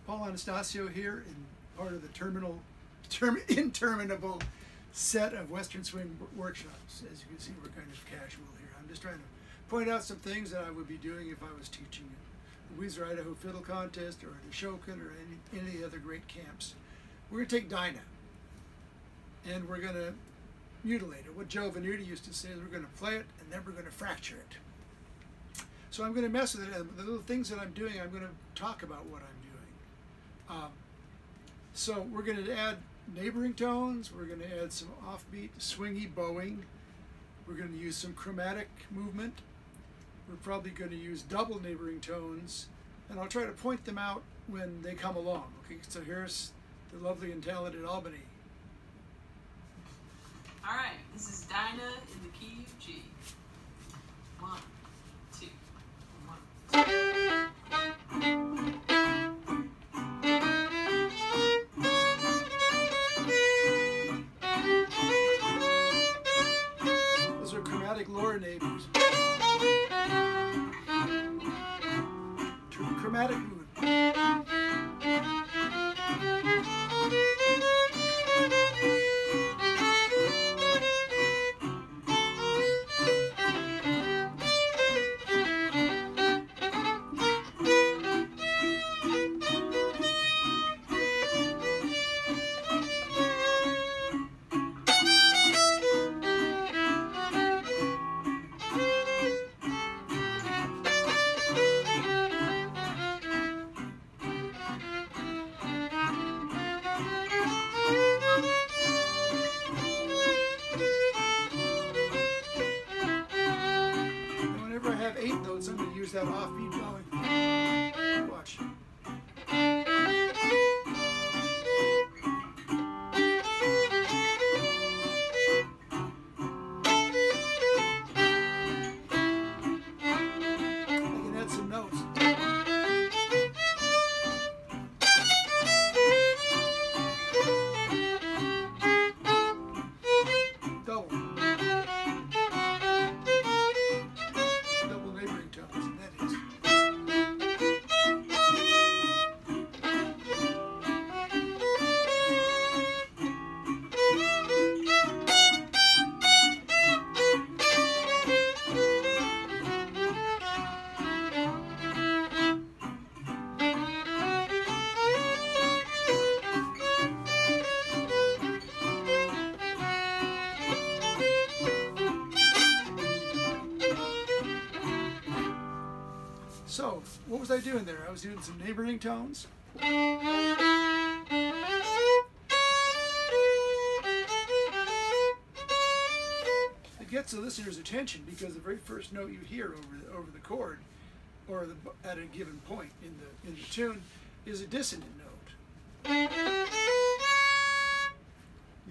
Anastasio here in part of the interminable set of Western Swing workshops. As you can see, we're kind of casual here. I'm just trying to point out some things that I would be doing if I was teaching at the Weiser Idaho Fiddle Contest or at Ashokan or any other great camps. We're going to take Dinah and we're going to mutilate it. What Joe Venuti used to say is we're going to play it and then we're going to fracture it. So I'm going to mess with it. The little things that I'm doing, I'm going to talk about what I'm doing. So we're going to add neighboring tones. We're going to add some offbeat, swingy bowing. We're going to use some chromatic movement. We're probably going to use double neighboring tones, and I'll try to point them out when they come along. Okay, so here's the lovely and talented Albany. All right, this is Dinah in the key of G. 1, 2, 1, 2. Those are chromatic lower neighbors. Chromatic movement. I'm going to use that offbeat bowing. Watch. I can add some notes. Double. So, what was I doing there? I was doing some neighboring tones. It gets the listener's attention because the very first note you hear over the chord, or at a given point in the tune, is a dissonant note.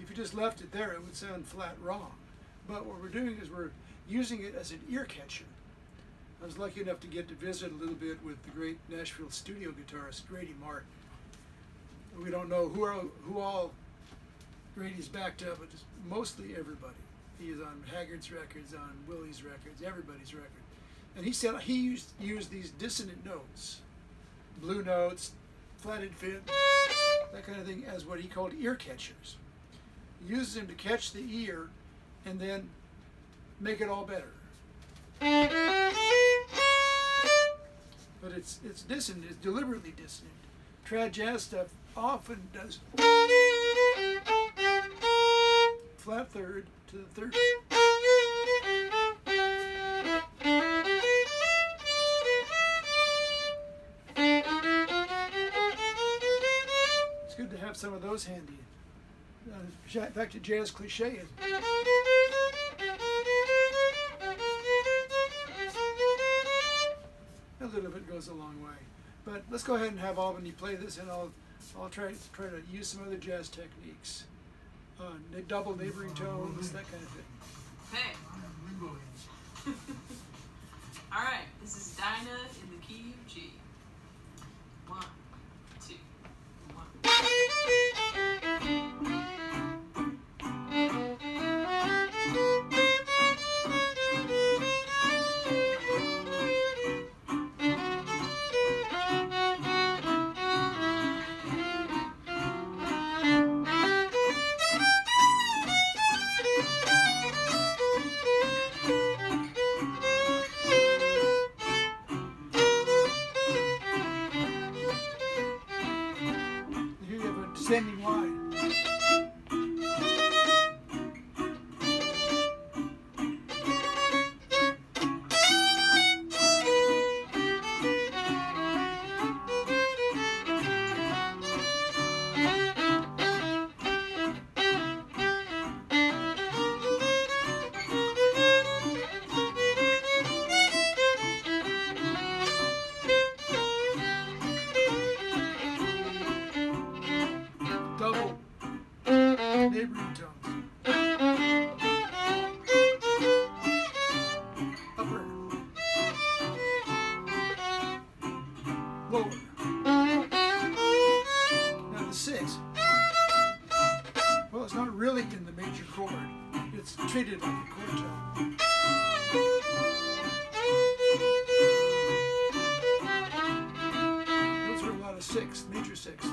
If you just left it there, it would sound flat wrong. But what we're doing is we're using it as an ear catcher. I was lucky enough to get to visit a little bit with the great Nashville studio guitarist, Grady Martin. We don't know who all Grady's backed up, but just mostly everybody. He is on Haggard's records, on Willie's records, everybody's record. And he said he used these dissonant notes, blue notes, flatted fifth, that kind of thing, as what he called ear catchers. He uses them to catch the ear and then make it all better. But it's dissonant, it's deliberately dissonant. Trad jazz stuff often does flat third to the third. It's good to have some of those handy. In fact, a jazz cliche is a little bit goes a long way. But let's go ahead and have Albany play this, and I'll try to use some other jazz techniques. Double neighboring tones, that kind of thing. Okay. All right, this is Dinah in the key of G. 1, 2, 1. Standing wide. Double neighboring tones. Upper. Lower. Now the 6. Well, it's not really in the major chord. It's treated like a chord tone. Those are a lot of 6, major 6.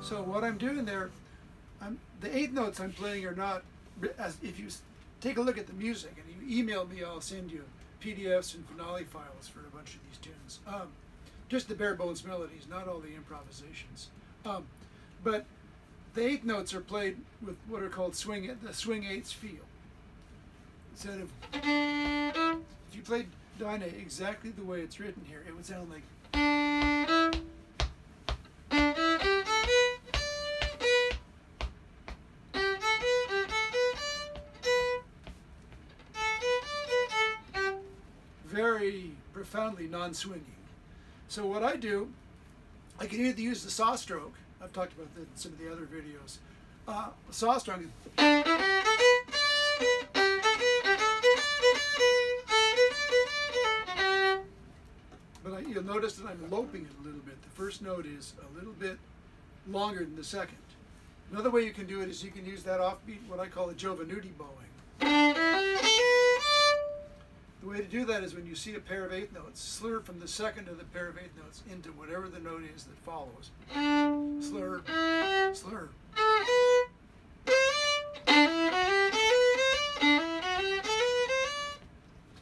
So what I'm doing there, the 8th notes I'm playing are not, as if you take a look at the music and you email me, I'll send you PDFs and finale files for a bunch of these tunes. Just the bare bones melodies, not all the improvisations. But the 8th notes are played with what are called the swing 8ths feel. Instead of, if you played Dinah exactly the way it's written here, it would sound like. Very profoundly non-swinging. So what I do, I can either use the saw stroke. I've talked about that in some of the other videos. Saw stroke. But you'll notice that I'm loping it a little bit. The first note is a little bit longer than the second. Another way you can do it is you can use that offbeat, what I call a Joe Venuti bowing. The way to do that is when you see a pair of 8th notes, slur from the second of the pair of 8th notes into whatever the note is that follows. Slur, slur.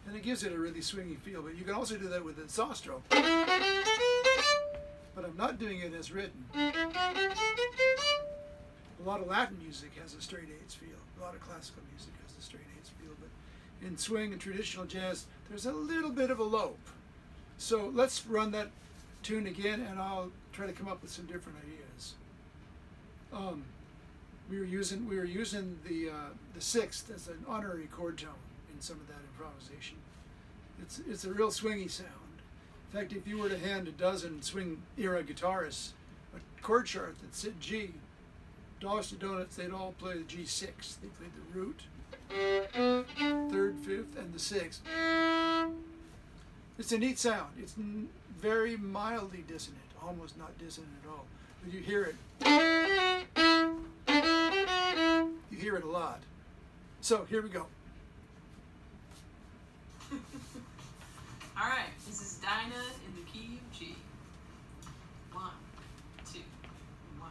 And it gives it a really swingy feel, but you can also do that with a saw stroke. But I'm not doing it as written. A lot of Latin music has a straight 8ths feel. A lot of classical music has a straight 8ths feel, but in swing and traditional jazz, there's a little bit of a lope. So let's run that tune again, and I'll try to come up with some different ideas. We were using the 6th as an honorary chord tone in some of that improvisation. It's a real swingy sound. In fact, if you were to hand a dozen swing era guitarists a chord chart that said G, dollars to donuts, they'd all play the G6. They played the root, 3rd, 5th, and the 6th. It's a neat sound. It's very mildly dissonant, almost not dissonant at all. But you hear it. You hear it a lot. So here we go. All right, this is Dinah in the key of G. 1, 2, 1.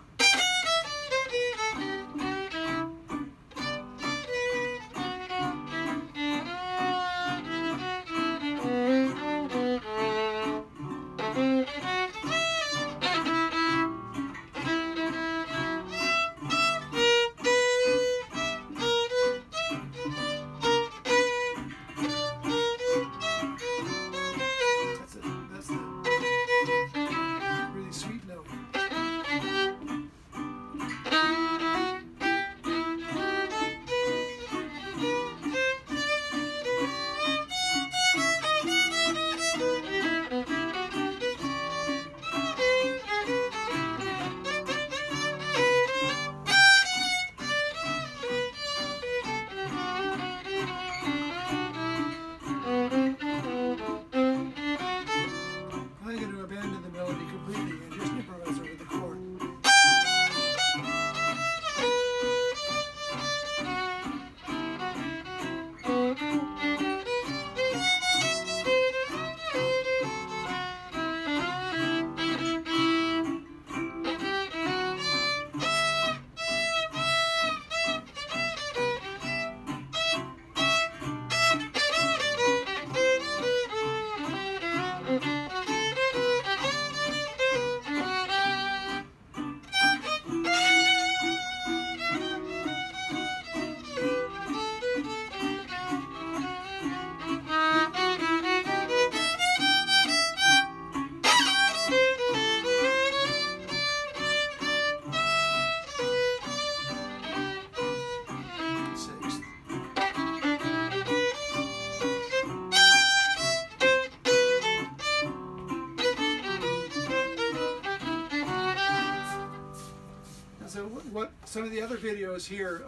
some of the other videos here,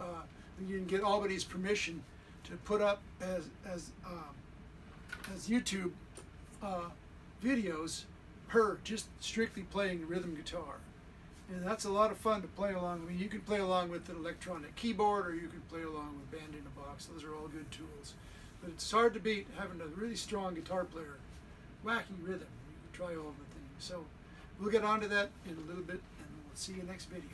you can get Albany's permission to put up as YouTube videos, her just strictly playing rhythm guitar. And that's a lot of fun to play along. I mean, you can play along with an electronic keyboard, or you can play along with Band in a Box. Those are all good tools. But it's hard to beat having a really strong guitar player, wacky rhythm. You can try all the things. So we'll get on to that in a little bit, and we'll see you next video.